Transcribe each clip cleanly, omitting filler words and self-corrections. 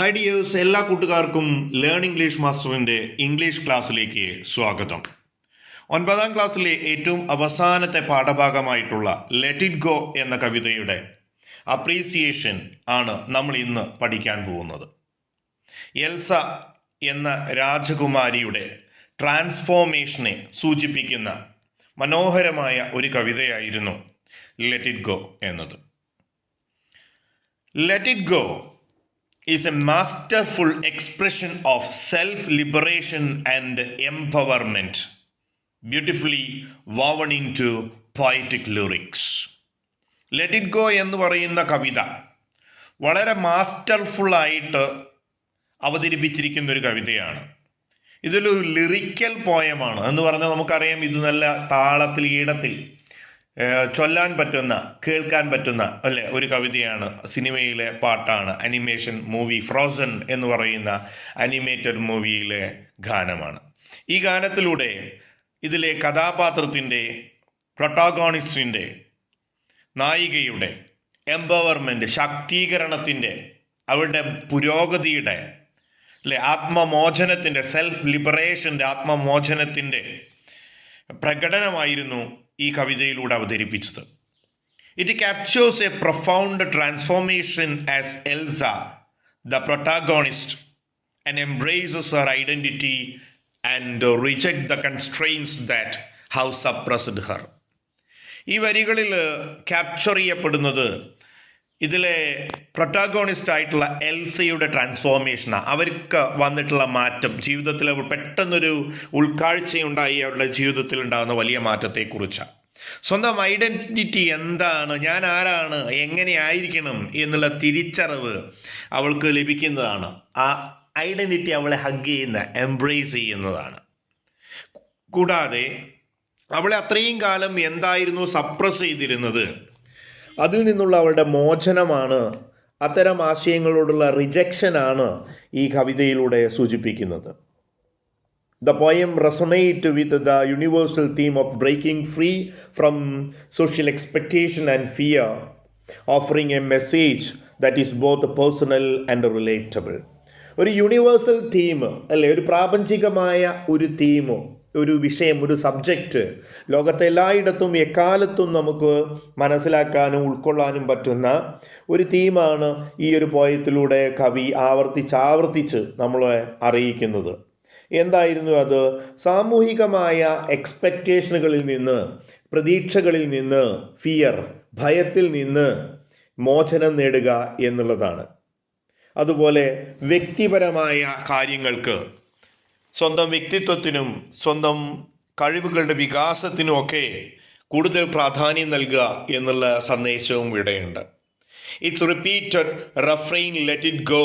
Hi dears, എല്ലാ കൂട്ടുകാർക്കും learn English മാസ്റ്ററിൻ്റെ English ക്ലാസ്സിലേക്ക് സ്വാഗതം. 9ാം ക്ലാസ്സിലെ ഏറ്റവും അവസാനത്തെ പാഠഭാഗമായിട്ടുള്ള ലെറ്റ് ഇറ്റ് ഗോ എന്ന കവിതയുടെ അപ്രീസിയേഷൻ ആണ് നമ്മൾ ഇന്ന് പഠിക്കാൻ പോകുന്നത്. എൽസ എന്ന രാജകുമാരിയുടെ ട്രാൻസ്ഫോർമേഷനെ സൂചിപ്പിക്കുന്ന മനോഹരമായ ഒരു കവിതയായിരുന്നു ലെറ്റ് ഇറ്റ് ഗോ എന്നത്. Let it go is a masterful expression of self-liberation and empowerment, beautifully woven into poetic lyrics. Let it go എന്ന് പറയുന്ന കവിത വളരെ മാസ്റ്റർഫുള്ളായിട്ട് അവതരിപ്പിച്ചിരിക്കുന്ന ഒരു കവിതയാണ്. ഇതൊരു ലിറിക്കൽ പോയമാണ് എന്ന് പറഞ്ഞാൽ നമുക്കറിയാം, ഇത് നല്ല താളത്തിൽ ഈടത്തിൽ ചൊല്ലാൻ പറ്റുന്ന, കേൾക്കാൻ പറ്റുന്ന അല്ലേ ഒരു കവിതയാണ്. സിനിമയിലെ പാട്ടാണ്. അനിമേഷൻ മൂവി ഫ്രോസൺ എന്ന് പറയുന്ന അനിമേറ്റഡ് മൂവിയിലെ ഗാനമാണ്. ഈ ഗാനത്തിലൂടെ ഇതിലെ കഥാപാത്രത്തിൻ്റെ, പ്രൊട്ടാഗോണിസ്റ്റിൻ്റെ, നായികയുടെ എംപവർമെൻറ്റ്, ശാക്തീകരണത്തിൻ്റെ, അവരുടെ പുരോഗതിയുടെ അല്ലെ ആത്മമോചനത്തിൻ്റെ, സെൽഫ് ലിബറേഷൻ്റെ, ആത്മമോചനത്തിൻ്റെ പ്രകടനമായിരുന്നു ഈ കവിതയിലൂടെ അവതരിപ്പിച്ചത്. It captures a profound transformation as Elsa the protagonist and embraces her identity and reject the constraints that have suppressed her. ഈ വരികളിൽ ക്യാപ്ചർ ചെയ്യപ്പെടുന്നത് ഇതിലെ പ്രൊട്ടാഗോണിസ്റ്റ് ആയിട്ടുള്ള എൽസയുടെ ട്രാൻസ്ഫോർമേഷനാണ്. അവർക്ക് വന്നിട്ടുള്ള മാറ്റം, ജീവിതത്തിൽ പെട്ടെന്നൊരു ഉൾക്കാഴ്ചയുണ്ടായി അവരുടെ ജീവിതത്തിൽ ഉണ്ടാകുന്ന വലിയ മാറ്റത്തെക്കുറിച്ചാണ്. സ്വന്തം ഐഡൻറ്റിറ്റി എന്താണ്, ഞാൻ ആരാണ്, എങ്ങനെ ആയിരിക്കണം എന്നുള്ള തിരിച്ചറിവ് അവൾക്ക് ലഭിക്കുന്നതാണ്. ആ ഐഡൻറ്റിറ്റി അവളെ ഹഗ് ചെയ്യുന്ന, എംബ്രേസ് ചെയ്യുന്നതാണ്. കൂടാതെ അവളെ അത്രയും കാലം എന്തായിരുന്നു സപ്രസ് ചെയ്തിരുന്നത്, അതിൽ നിന്നുള്ള അവളുടെ മോചനമാണ്, അത്തരം ആശയങ്ങളോടുള്ള റിജക്ഷനാണ് ഈ കവിതയിലൂടെ സൂചിപ്പിക്കുന്നത്. The poem resonates with the universal theme of breaking free from social expectation and fear, offering a message that is both personal and relatable. ഒരു യൂണിവേഴ്സൽ തീം അല്ലെ, ഒരു പ്രാപഞ്ചികമായ ഒരു തീം, ഒരു വിഷയം, ഒരു സബ്ജക്റ്റ് ലോകത്തെ എല്ലായിടത്തും എക്കാലത്തും നമുക്ക് മനസ്സിലാക്കാനും ഉൾക്കൊള്ളാനും പറ്റുന്ന ഒരു തീമാണ് ഈ ഒരു പോയത്തിലൂടെ കവി ആവർത്തിച്ച് നമ്മളെ അറിയിക്കുന്നത്. എന്തായിരുന്നു അത്? സാമൂഹികമായ എക്സ്പെക്റ്റേഷനുകളിൽ നിന്ന്, പ്രതീക്ഷകളിൽ നിന്ന്, ഫിയർ, ഭയത്തിൽ നിന്ന് മോചനം നേടുക എന്നുള്ളതാണ്. അതുപോലെ വ്യക്തിപരമായ കാര്യങ്ങൾക്ക്, സ്വന്തം വ്യക്തിത്വത്തിനും സ്വന്തം കഴിവുകളുടെ വികാസത്തിനുമൊക്കെ കൂടുതൽ പ്രാധാന്യം നൽകുക എന്നുള്ള സന്ദേശവും ഇവിടെയുണ്ട്. It's repeated refrain let it go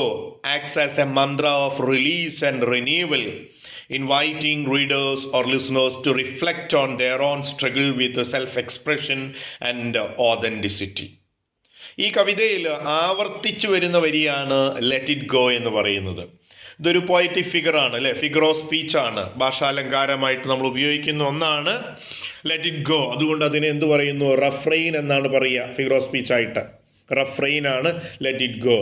acts as a mantra of release and renewal, inviting readers or listeners to reflect on their own struggle with self-expression and authenticity. ഈ കവിതയിൽ ആവർത്തിച്ചു വരുന്ന വരിയാണ് ലെറ്റ് ഇറ്റ് ഗോ എന്ന് പറയുന്നത്. ഇതൊരു poetic ഫിഗറാണ് അല്ലേ, figure of സ്പീച്ചാണ്, ഭാഷാലങ്കാരമായിട്ട് നമ്മൾ ഉപയോഗിക്കുന്ന ഒന്നാണ് ലെറ്റ് ഇറ്റ് ഗോ. അതുകൊണ്ട് അതിനെ എന്ത് പറയുന്നു? റഫ്രെയിൻ എന്നാണ് പറയുക. ഫിഗർ ഓഫ് സ്പീച്ചായിട്ട് റഫ്രെയിൻ ആണ് ലെറ്റ് ഇറ്റ് ഗോ.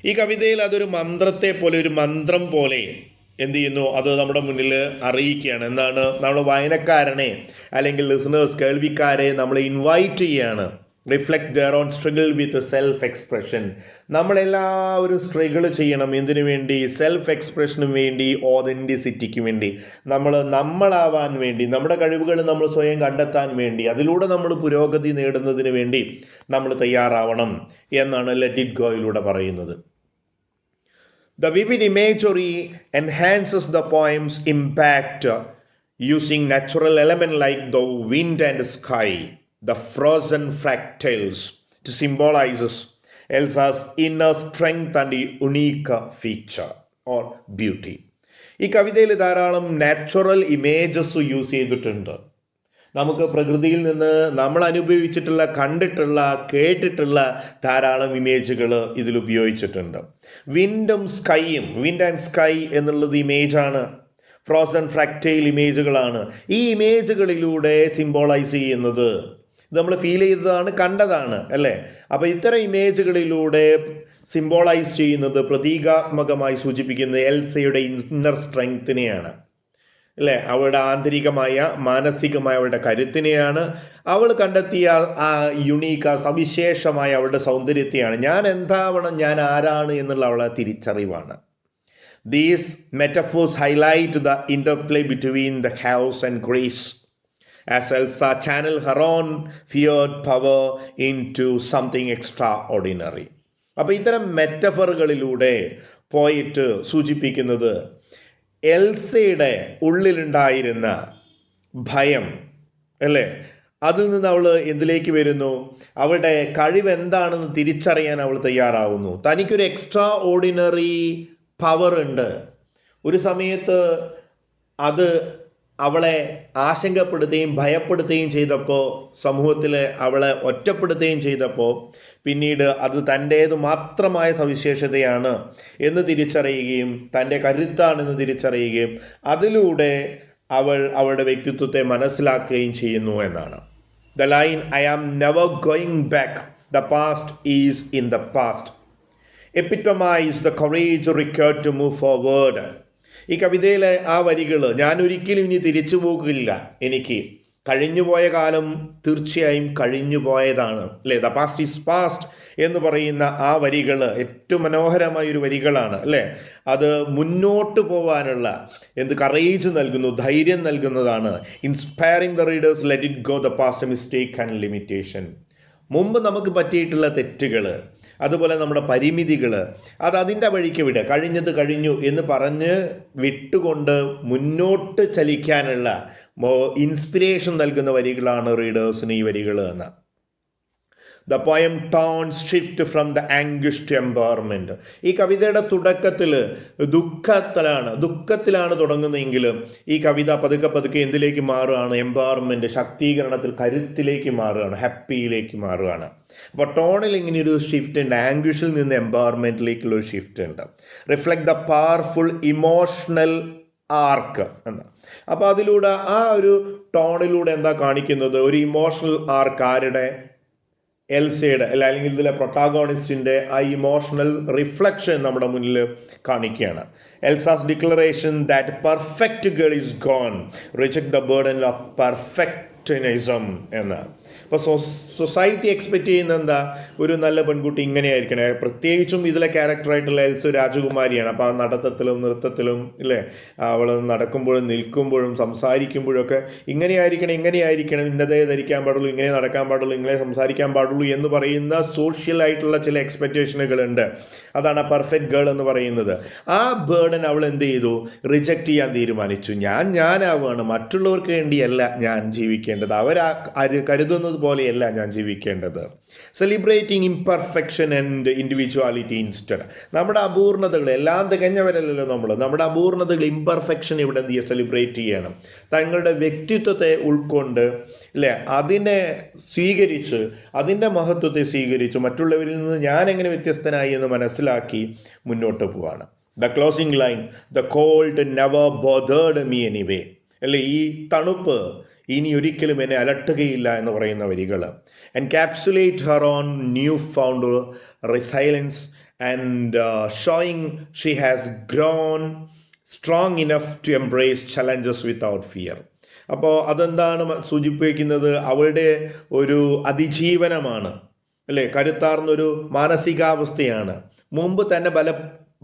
ഈ കവിതയിൽ അതൊരു മന്ത്രത്തെ പോലെ, ഒരു മന്ത്രം പോലെ എന്ത് ചെയ്യുന്നു, അത് നമ്മുടെ മുന്നിൽ അറിയിക്കുകയാണ്. എന്താണ്? നമ്മൾ വായനക്കാരനെ അല്ലെങ്കിൽ ലിസണേഴ്സ്, കേൾവിക്കാരെ നമ്മൾ ഇൻവൈറ്റ് ചെയ്യുകയാണ്. Reflect their own struggle with self expression. നമ്മളെല്ലാവരും സ്ട്രഗിൾ ചെയ്യണം. എന്തിനു വേണ്ടി? സെൽഫ് എക്സ്പ്രഷന് വേണ്ടി, ഓതൻറ്റിസിറ്റിക്ക് വേണ്ടി, നമ്മളാവാൻ വേണ്ടി, നമ്മുടെ കഴിവുകൾ നമ്മൾ സ്വയം കണ്ടെത്താൻ വേണ്ടി, അതിലൂടെ നമ്മൾ പുരോഗതി നേടുന്നതിന് വേണ്ടി നമ്മൾ തയ്യാറാവണം എന്നാണ് ലെറ്റ് ഇറ്റ് ഗോയിലൂടെ പറയുന്നത്. The vivid imagery enhances the poem's impact using natural elements like the wind and sky, the frozen fractals, to symbolize Elsa's inner strength and unique feature or beauty. ഈ കവിതയിൽ ധാരാളം നാച്ചുറൽ ഇമേജസ് യൂസ് ചെയ്തിട്ടുണ്ട്. നമുക്ക് പ്രകൃതിയിൽ നിന്ന് നമ്മൾ അനുഭവിച്ചിട്ടുള്ള, കണ്ടിട്ടുള്ള, കേട്ടിട്ടുള്ള ധാരാളം ഇമേജുകൾ ഇതിൽ ഉപയോഗിച്ചിട്ടുണ്ട്. വിൻഡും സ്കൈയും, വിൻഡ് ആൻഡ് സ്കൈ എന്നുള്ളത് ഇമേജാണ്. ഫ്രോസൺ ഫ്രാക്റ്റൈൽ ഇമേജുകളാണ്. ഈ ഇമേജുകളിലൂടെ സിംബോളൈസ് ചെയ്യുന്നത്, ഇത് നമ്മൾ ഫീൽ ചെയ്തതാണ്, കണ്ടതാണ് അല്ലേ. അപ്പോൾ ഇത്തരം ഇമേജുകളിലൂടെ സിംബോളൈസ് ചെയ്യുന്നത്, പ്രതീകാത്മകമായി സൂചിപ്പിക്കുന്നത് എൽസയുടെ ഇന്നർ സ്ട്രെങ്ത്തിനെയാണ്, അല്ലേ? അവളുടെ ആന്തരികമായ മാനസികമായ അവളുടെ കരുത്തിനെയാണ്. അവൾ കണ്ടെത്തിയ ആ യുണീക്ക്, ആ സവിശേഷമായ അവളുടെ സൗന്ദര്യത്തെയാണ്. ഞാൻ എന്താവണം, ഞാൻ ആരാണ് എന്നുള്ള അവളുടെ തിരിച്ചറിവാണ്. These metaphors highlight the interplay between the chaos and grace, as Elsa channeled her own feared power into something extraordinary. അപ്പോൾ ഇത്തരം മെറ്റഫറുകളിലൂടെ പോയിട്ട് സൂചിപ്പിക്കുന്നത് എൽസയുടെ ഉള്ളിലുണ്ടായിരുന്ന ഭയം, അല്ലേ? അതിൽ നിന്ന് അവൾ എന്തിലേക്ക് വരുന്നു? അവളുടെ കഴിവ് എന്താണെന്ന് തിരിച്ചറിയാൻ അവൾ തയ്യാറാവുന്നു. തനിക്കൊരു എക്സ്ട്രാ ഓർഡിനറി പവർ ഉണ്ട്. ഒരു സമയത്ത് അത് അവളെ ആശങ്കപ്പെടുത്തുകയും ഭയപ്പെടുത്തുകയും ചെയ്തപ്പോൾ, സമൂഹത്തിൽ അവളെ ഒറ്റപ്പെടുത്തുകയും ചെയ്തപ്പോൾ, പിന്നീട് അത് തൻ്റേത് മാത്രമായ സവിശേഷതയാണ് എന്ന് തിരിച്ചറിയുകയും തൻ്റെ കരുത്താണെന്ന് തിരിച്ചറിയുകയും അതിലൂടെ അവൾ അവളുടെ വ്യക്തിത്വത്തെ മനസ്സിലാക്കുകയും ചെയ്യുന്നു എന്നാണ്. The line "I am never going back, the past is in the past" epitomize the courage required to move forward. ഈ കവിതയിലെ ആ വരികൾ, ഞാൻ ഒരിക്കലും ഇനി തിരിച്ചു പോകില്ല, എനിക്ക് കഴിഞ്ഞുപോയ കാലം തീർച്ചയായും കഴിഞ്ഞു പോയതാണ്, അല്ലേ? ദ പാസ്റ്റ് ഈസ് പാസ്റ്റ് എന്ന് പറയുന്ന ആ വരികൾ ഏറ്റവും മനോഹരമായൊരു വരികളാണ്, അല്ലേ? അത് മുന്നോട്ട് പോകാനുള്ള കറേജ് നൽകുന്നു, ധൈര്യം നൽകുന്നതാണ്. Inspiring the readers, let it go, the past mistake and limitation. മുമ്പ് നമുക്ക് പറ്റിയിട്ടുള്ള തെറ്റുകൾ, അതുപോലെ നമ്മുടെ പരിമിതികൾ, അതിൻ്റെ വഴിക്ക് വിടുക. കഴിഞ്ഞത് കഴിഞ്ഞു എന്ന് പറഞ്ഞ് വിട്ടുകൊണ്ട് മുന്നോട്ട് ചലിക്കാനുള്ള ഇൻസ്പിറേഷൻ നൽകുന്ന വരികളാണ് റീഡേഴ്സിന് ഈ വരികൾ എന്ന്. The poem turns shift from the anguish to empowerment. ഈ കവിതയുടെ തുടക്കത്തിൽ ദുഃഖത്തിലാണ് തുടങ്ങുന്നതെങ്കിലും ഈ കവിത പതുക്കെ എന്തിലേക്ക് മാറുകയാണ്? എംപവർമെൻറ്റ്, ശക്തീകരണത്തിൽ, കരുത്തിലേക്ക് മാറുകയാണ്, ഹാപ്പിയിലേക്ക് മാറുകയാണ്. അപ്പോൾ ടോണിൽ ഇങ്ങനെയൊരു ഷിഫ്റ്റ് ഉണ്ട്, ആംഗ്വിഷിൽ നിന്ന് എംപവർമെൻറ്റിലേക്കുള്ളൊരു ഷിഫ്റ്റ് ഉണ്ട്. റിഫ്ലക്ട് ദ പവർഫുൾ ഇമോഷണൽ ആർക്ക് എന്ന്. അപ്പോൾ അതിലൂടെ ആ ഒരു ടോണിലൂടെ എന്താ കാണിക്കുന്നത്? ഒരു ഇമോഷണൽ ആർക്ക് ആരുടെ? എൽസയുടെ, അല്ലെങ്കിൽ ഇതിലെ പ്രൊട്ടാഗോണിസ്റ്റിൻ്റെ ആ ഇമോഷണൽ റിഫ്ലക്ഷൻ നമ്മുടെ മുന്നിൽ കാണിക്കുകയാണ്. Elsa's declaration that perfect girl is gone, reject the burden of perfectionism എന്ന്. അപ്പോൾ സൊസൈറ്റി എക്സ്പെക്റ്റ് ചെയ്യുന്ന എന്താ? ഒരു നല്ല പെൺകുട്ടി ഇങ്ങനെയായിരിക്കണേ. പ്രത്യേകിച്ചും ഇതിലെ ക്യാരക്ടറായിട്ടുള്ള എൽസ രാജകുമാരിയാണ്. അപ്പോൾ ആ നടത്തത്തിലും നൃത്തത്തിലും, ഇല്ലേ, അവൾ നടക്കുമ്പോഴും നിൽക്കുമ്പോഴും സംസാരിക്കുമ്പോഴൊക്കെ ഇങ്ങനെയായിരിക്കണം, ഇന്നതേ ധരിക്കാൻ പാടുള്ളൂ, ഇങ്ങനെ നടക്കാൻ പാടുള്ളൂ, ഇങ്ങനെ സംസാരിക്കാൻ പാടുള്ളൂ എന്ന് പറയുന്ന സോഷ്യൽ ആയിട്ടുള്ള ചില എക്സ്പെക്റ്റേഷനുകളുണ്ട്. അതാണ് ആ പെർഫെക്റ്റ് ഗേൾ എന്ന് പറയുന്നത്. ആ ബേർഡൻ അവൾ എന്ത് ചെയ്തു? റിജക്റ്റ് ചെയ്യാൻ തീരുമാനിച്ചു. ഞാനാവുകയാണ്, മറ്റുള്ളവർക്ക് വേണ്ടിയല്ല ഞാൻ ജീവിക്കേണ്ടത്, കരുതുന്നത് പോലെയല്ല ഞാൻ ജീവിക്കേണ്ടത്. Celebrating imperfection and individuality instead. നമ്മുടെ അപൂർണതകൾ, എല്ലാം തികഞ്ഞവരല്ലല്ലോ നമ്മൾ, നമ്മുടെ അപൂർണതകൾ, ഇംപെർഫെക്ഷൻ ഇവിടെ എന്ത് ചെയ്യുക? സെലിബ്രേറ്റ് ചെയ്യണം. തങ്ങളുടെ വ്യക്തിത്വത്തെ ഉൾക്കൊണ്ട്, അല്ലേ, അതിനെ സ്വീകരിച്ച്, അതിൻ്റെ മഹത്വത്തെ സ്വീകരിച്ച് മറ്റുള്ളവരിൽ നിന്ന് ഞാൻ എങ്ങനെ വ്യത്യസ്തനായി എന്ന് മനസ്സിലാക്കി മുന്നോട്ട് പോവാണ്. The closing line, the called never bothered me anyway, അല്ലേ? ഈ തണുപ്പ് ഇനി ഒരിക്കലും എന്നെ അലട്ടുകയില്ല എന്ന് പറയുന്ന വരികൾ. Encapsulate her own newfound resilience and showing she has grown strong enough to embrace challenges without fear. അപ്പോൾ അതെന്താണ് സൂചിപ്പിക്കുന്നത്? അവളുടെ ഒരു അതിജീവനമാണ്, അല്ലേ? കരുത്താർന്നൊരു മാനസികാവസ്ഥയാണ്. മുമ്പ് തന്നെ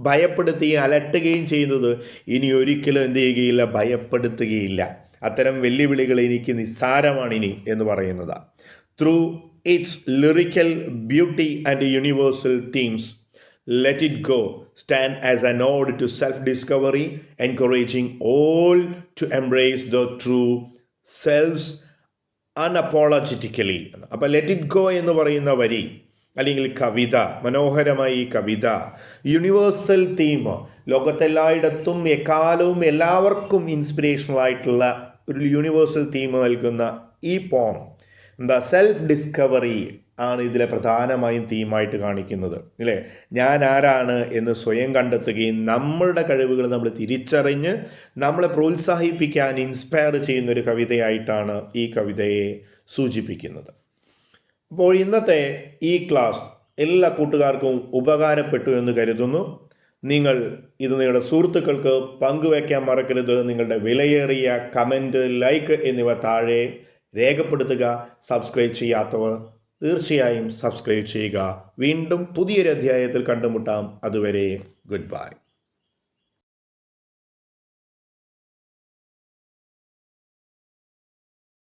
ഭയപ്പെടുത്തുകയും അലട്ടുകയും ചെയ്യുന്നത് ഇനി ഒരിക്കലും എന്ത് ചെയ്യുകയില്ല? ഭയപ്പെടുത്തുകയില്ല. അത്തരം വെല്ലുവിളികൾ എനിക്ക് നിസ്സാരമാണ് ഇനി എന്ന് പറയുന്നത്. Through it's lyrical beauty and universal themes, let it go stand as an ode to self-discovery, encouraging all to embrace the true selves unapologetically. അപ്പോൾ ലെറ്റ് ഇറ്റ് ഗോ എന്ന് പറയുന്ന വരി, അല്ലെങ്കിൽ കവിത, മനോഹരമായി ഈ കവിത യൂണിവേഴ്സൽ തീം, ലോകത്തെല്ലായിടത്തും എക്കാലവും എല്ലാവർക്കും ഇൻസ്പിറേഷണൽ ആയിട്ടുള്ള ഒരു യൂണിവേഴ്സൽ തീം നൽകുന്ന ഈ പോം സെൽഫ് ഡിസ്കവറി ആണ് ഇതിലെ പ്രധാനമായും തീമായിട്ട് കാണിക്കുന്നത്, അല്ലേ? ഞാൻ ആരാണ് എന്ന് സ്വയം കണ്ടെത്തുകയും നമ്മളുടെ കഴിവുകൾ നമ്മൾ തിരിച്ചറിഞ്ഞ് നമ്മളെ പ്രോത്സാഹിപ്പിക്കാൻ ഇൻസ്പയർ ചെയ്യുന്നൊരു കവിതയായിട്ടാണ് ഈ കവിതയെ സൂചിപ്പിക്കുന്നത്. അപ്പോൾ ഇന്നത്തെ ഈ ക്ലാസ് എല്ലാ കൂട്ടുകാർക്കും ഉപകാരപ്പെട്ടു എന്ന് കരുതുന്നു. നിങ്ങൾ ഇത് നിങ്ങളുടെ സുഹൃത്തുക്കൾക്ക് പങ്കുവയ്ക്കാൻ മറക്കരുത്. നിങ്ങളുടെ വിലയേറിയ കമൻറ്റ്, ലൈക്ക് എന്നിവ താഴെ രേഖപ്പെടുത്തുക. സബ്സ്ക്രൈബ് ചെയ്യാത്തവർ തീർച്ചയായും സബ്സ്ക്രൈബ് ചെയ്യുക. വീണ്ടും പുതിയൊരു അധ്യായത്തിൽ കണ്ടുമുട്ടാം. അതുവരെ ഗുഡ് ബൈ.